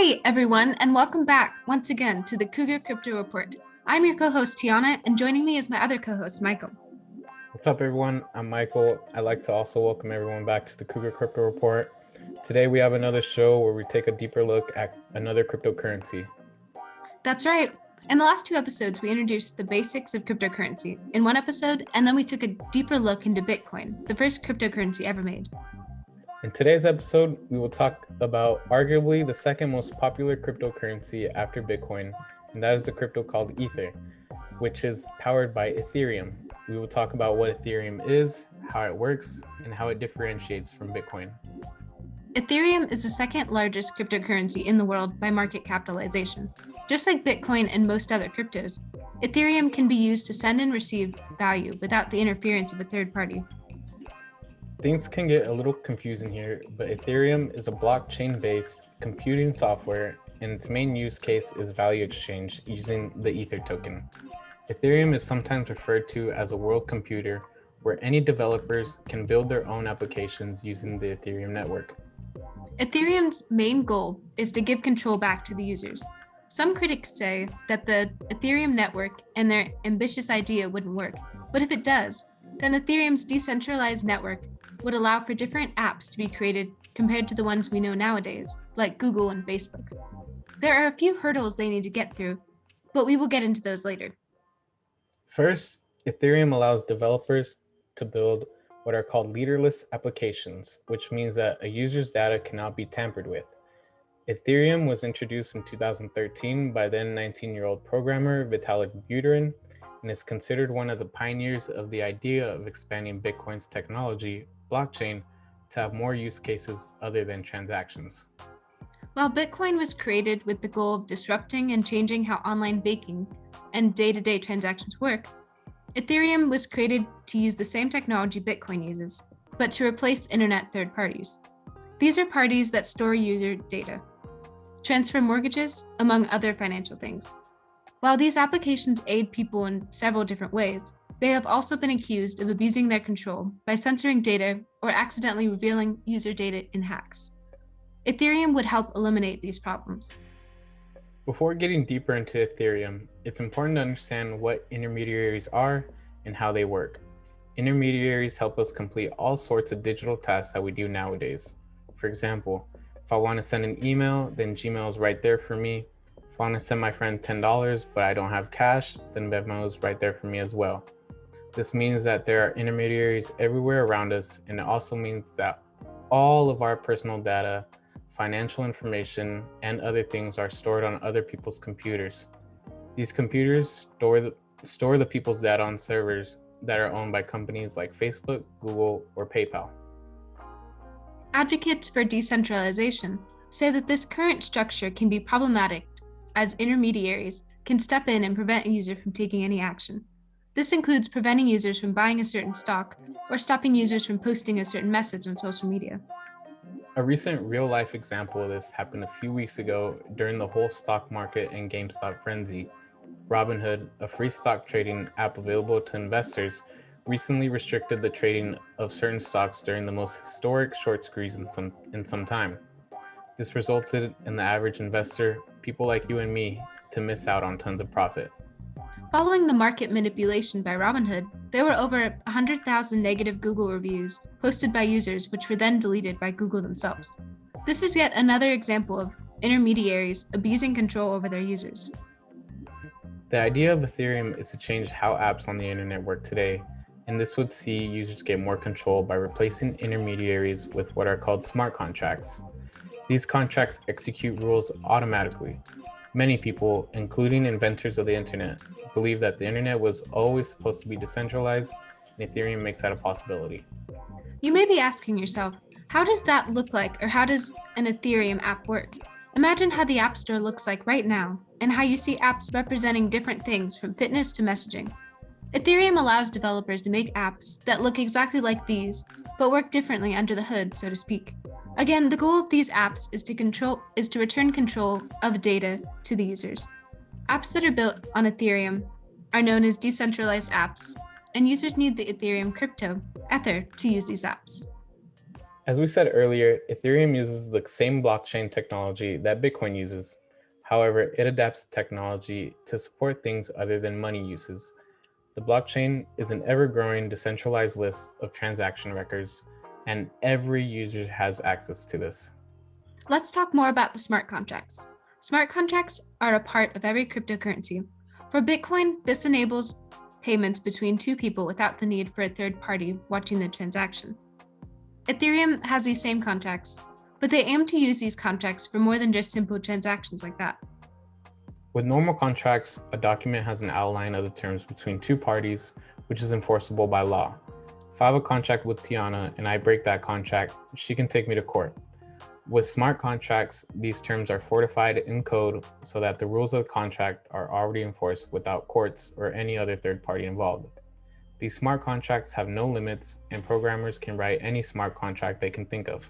Hi, everyone, and welcome back once again to the Cougar Crypto Report. I'm your co-host, Tiana, and joining me is my other co-host, Michael. What's up, everyone? I'm Michael. I'd like to also welcome everyone back to the Cougar Crypto Report. Today, we have another show where we take a deeper look at another cryptocurrency. That's right. In the last two episodes, we introduced the basics of cryptocurrency in one episode, and then we took a deeper look into Bitcoin, the first cryptocurrency ever made. In today's episode, we will talk about arguably the second most popular cryptocurrency after Bitcoin, and that is a crypto called Ether, which is powered by Ethereum. We will talk about what Ethereum is, how it works, and how it differentiates from Bitcoin. Ethereum is the second largest cryptocurrency in the world by market capitalization. Just like Bitcoin and most other cryptos, Ethereum can be used to send and receive value without the interference of a third party. Things can get a little confusing here, but Ethereum is a blockchain-based computing software, and its main use case is value exchange using the Ether token. Ethereum is sometimes referred to as a world computer, where any developers can build their own applications using the Ethereum network. Ethereum's main goal is to give control back to the users. Some critics say that the Ethereum network and their ambitious idea wouldn't work, but if it does, then Ethereum's decentralized network would allow for different apps to be created compared to the ones we know nowadays, like Google and Facebook. There are a few hurdles they need to get through, but we will get into those later. First, Ethereum allows developers to build what are called leaderless applications, which means that a user's data cannot be tampered with. Ethereum was introduced in 2013 by then 19-year-old programmer Vitalik Buterin, and is considered one of the pioneers of the idea of expanding Bitcoin's technology, blockchain, to have more use cases other than transactions. While Bitcoin was created with the goal of disrupting and changing how online banking and day-to-day transactions work, Ethereum was created to use the same technology Bitcoin uses, but to replace internet third parties. These are parties that store user data, transfer mortgages, among other financial things. While these applications aid people in several different ways, they have also been accused of abusing their control by censoring data or accidentally revealing user data in hacks. Ethereum would help eliminate these problems. Before getting deeper into Ethereum, it's important to understand what intermediaries are and how they work. Intermediaries help us complete all sorts of digital tasks that we do nowadays. For example, if I want to send an email, then Gmail is right there for me. If I want to send my friend $10, but I don't have cash, then Venmo is right there for me as well. This means that there are intermediaries everywhere around us, and it also means that all of our personal data, financial information, and other things are stored on other people's computers. These computers store the people's data on servers that are owned by companies like Facebook, Google, or PayPal. Advocates for decentralization say that this current structure can be problematic as intermediaries can step in and prevent a user from taking any action. This includes preventing users from buying a certain stock or stopping users from posting a certain message on social media. A recent real-life example of this happened a few weeks ago during the whole stock market and GameStop frenzy. Robinhood, a free stock trading app available to investors, recently restricted the trading of certain stocks during the most historic short squeeze in some time. This resulted in the average investor, people like you and me, to miss out on tons of profit. Following the market manipulation by Robinhood, there were over 100,000 negative Google reviews posted by users, which were then deleted by Google themselves. This is yet another example of intermediaries abusing control over their users. The idea of Ethereum is to change how apps on the internet work today, and this would see users get more control by replacing intermediaries with what are called smart contracts. These contracts execute rules automatically. Many people, including inventors of the internet, believe that the internet was always supposed to be decentralized, and Ethereum makes that a possibility. You may be asking yourself, how does that look like, or how does an Ethereum app work? Imagine how the App Store looks like right now, and how you see apps representing different things from fitness to messaging. Ethereum allows developers to make apps that look exactly like these, but work differently under the hood, so to speak. Again, the goal of these apps is to return control of data to the users. Apps that are built on Ethereum are known as decentralized apps, and users need the Ethereum crypto, Ether, to use these apps. As we said earlier, Ethereum uses the same blockchain technology that Bitcoin uses. However, it adapts the technology to support things other than money uses. The blockchain is an ever-growing decentralized list of transaction records, and every user has access to this. Let's talk more about the smart contracts. Smart contracts are a part of every cryptocurrency. For Bitcoin, this enables payments between two people without the need for a third party watching the transaction. Ethereum has these same contracts, but they aim to use these contracts for more than just simple transactions like that. With normal contracts, a document has an outline of the terms between two parties, which is enforceable by law. If I have a contract with Tiana and I break that contract, she can take me to court. With smart contracts, these terms are fortified in code so that the rules of the contract are already enforced without courts or any other third party involved. These smart contracts have no limits, and programmers can write any smart contract they can think of.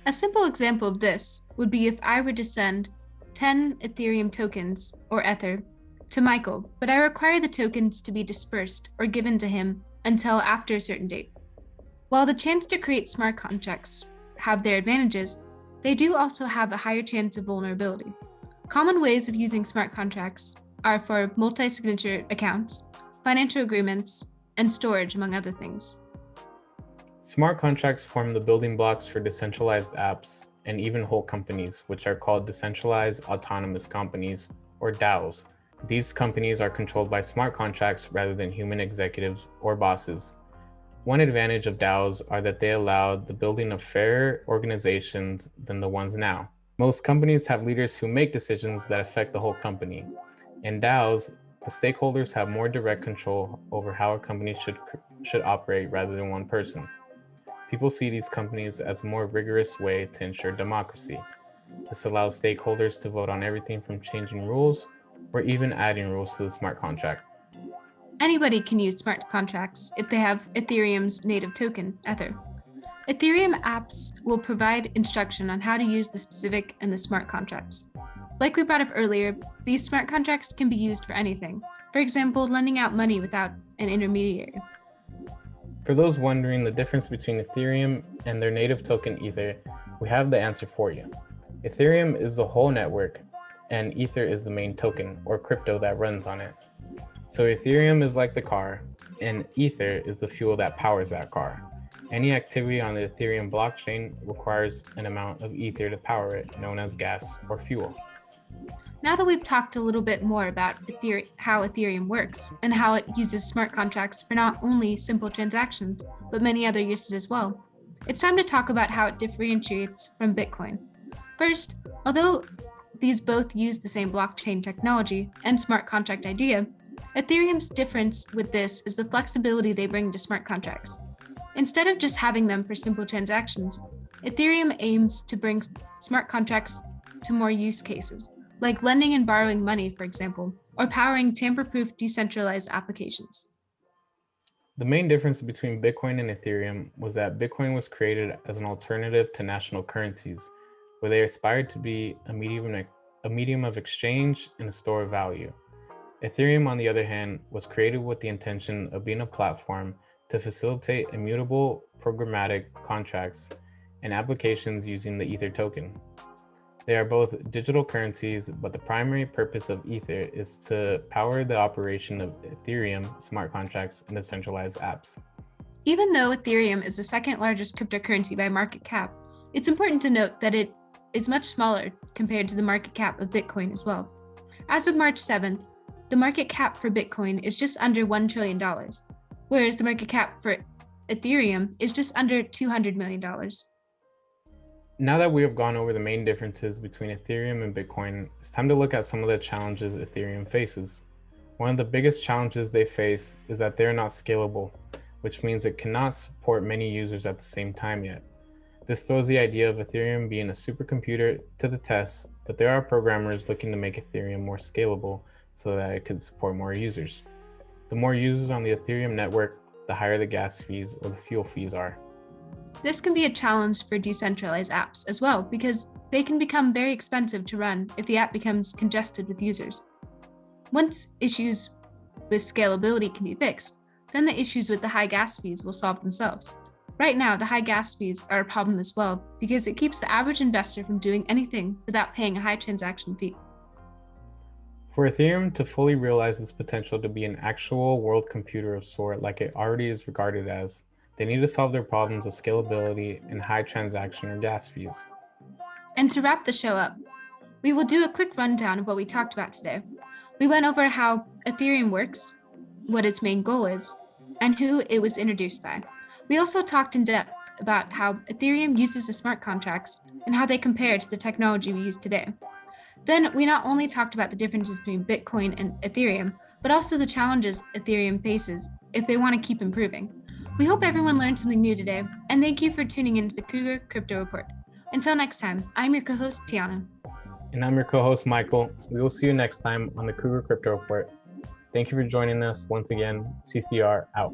A simple example of this would be if I were to send 10 Ethereum tokens, or Ether, to Michael, but I require the tokens to be dispersed or given to him until after a certain date. While the chance to create smart contracts have their advantages, they do also have a higher chance of vulnerability. Common ways of using smart contracts are for multi-signature accounts, financial agreements, and storage, among other things. Smart contracts form the building blocks for decentralized apps and even whole companies, which are called decentralized autonomous companies, or DAOs. These companies are controlled by smart contracts rather than human executives or bosses. One advantage of DAOs are that they allow the building of fairer organizations than the ones now. Most companies have leaders who make decisions that affect the whole company. In DAOs, the stakeholders have more direct control over how a company should operate rather than one person. People see these companies as a more rigorous way to ensure democracy. This allows stakeholders to vote on everything from changing rules or even adding rules to the smart contract. Anybody can use smart contracts if they have Ethereum's native token, Ether. Ethereum apps will provide instruction on how to use the specific and the smart contracts. Like we brought up earlier, these smart contracts can be used for anything. For example, lending out money without an intermediary. For those wondering the difference between Ethereum and their native token Ether, we have the answer for you. Ethereum is the whole network, and Ether is the main token, or crypto that runs on it. So Ethereum is like the car, and Ether is the fuel that powers that car. Any activity on the Ethereum blockchain requires an amount of Ether to power it, known as gas or fuel. Now that we've talked a little bit more about how Ethereum works and how it uses smart contracts for not only simple transactions, but many other uses as well, it's time to talk about how it differentiates from Bitcoin. First, although these both use the same blockchain technology and smart contract idea, Ethereum's difference with this is the flexibility they bring to smart contracts. Instead of just having them for simple transactions, Ethereum aims to bring smart contracts to more use cases, like lending and borrowing money, for example, or powering tamper-proof decentralized applications. The main difference between Bitcoin and Ethereum was that Bitcoin was created as an alternative to national currencies, where they aspired to be a medium of exchange and a store of value. Ethereum, on the other hand, was created with the intention of being a platform to facilitate immutable programmatic contracts and applications using the Ether token. They are both digital currencies, but the primary purpose of Ether is to power the operation of Ethereum smart contracts and decentralized apps. Even though Ethereum is the second largest cryptocurrency by market cap, it's important to note that it is much smaller compared to the market cap of Bitcoin as well. As of March 7th, the market cap for Bitcoin is just under $1 trillion, whereas the market cap for Ethereum is just under $200 million. Now that we have gone over the main differences between Ethereum and Bitcoin, it's time to look at some of the challenges Ethereum faces. One of the biggest challenges they face is that they're not scalable, which means it cannot support many users at the same time yet. This throws the idea of Ethereum being a supercomputer to the test, but there are programmers looking to make Ethereum more scalable so that it could support more users. The more users on the Ethereum network, the higher the gas fees or the fuel fees are. This can be a challenge for decentralized apps as well, because they can become very expensive to run if the app becomes congested with users. Once issues with scalability can be fixed, then the issues with the high gas fees will solve themselves. Right now, the high gas fees are a problem as well because it keeps the average investor from doing anything without paying a high transaction fee. For Ethereum to fully realize its potential to be an actual world computer of sort like it already is regarded as, they need to solve their problems of scalability and high transaction or gas fees. And to wrap the show up, we will do a quick rundown of what we talked about today. We went over how Ethereum works, what its main goal is, and who it was introduced by. We also talked in depth about how Ethereum uses the smart contracts and how they compare to the technology we use today. Then we not only talked about the differences between Bitcoin and Ethereum, but also the challenges Ethereum faces if they want to keep improving. We hope everyone learned something new today, and thank you for tuning into the Cougar Crypto Report. Until next time, I'm your co-host, Tiana. And I'm your co-host, Michael. We will see you next time on the Cougar Crypto Report. Thank you for joining us once again. CCR out.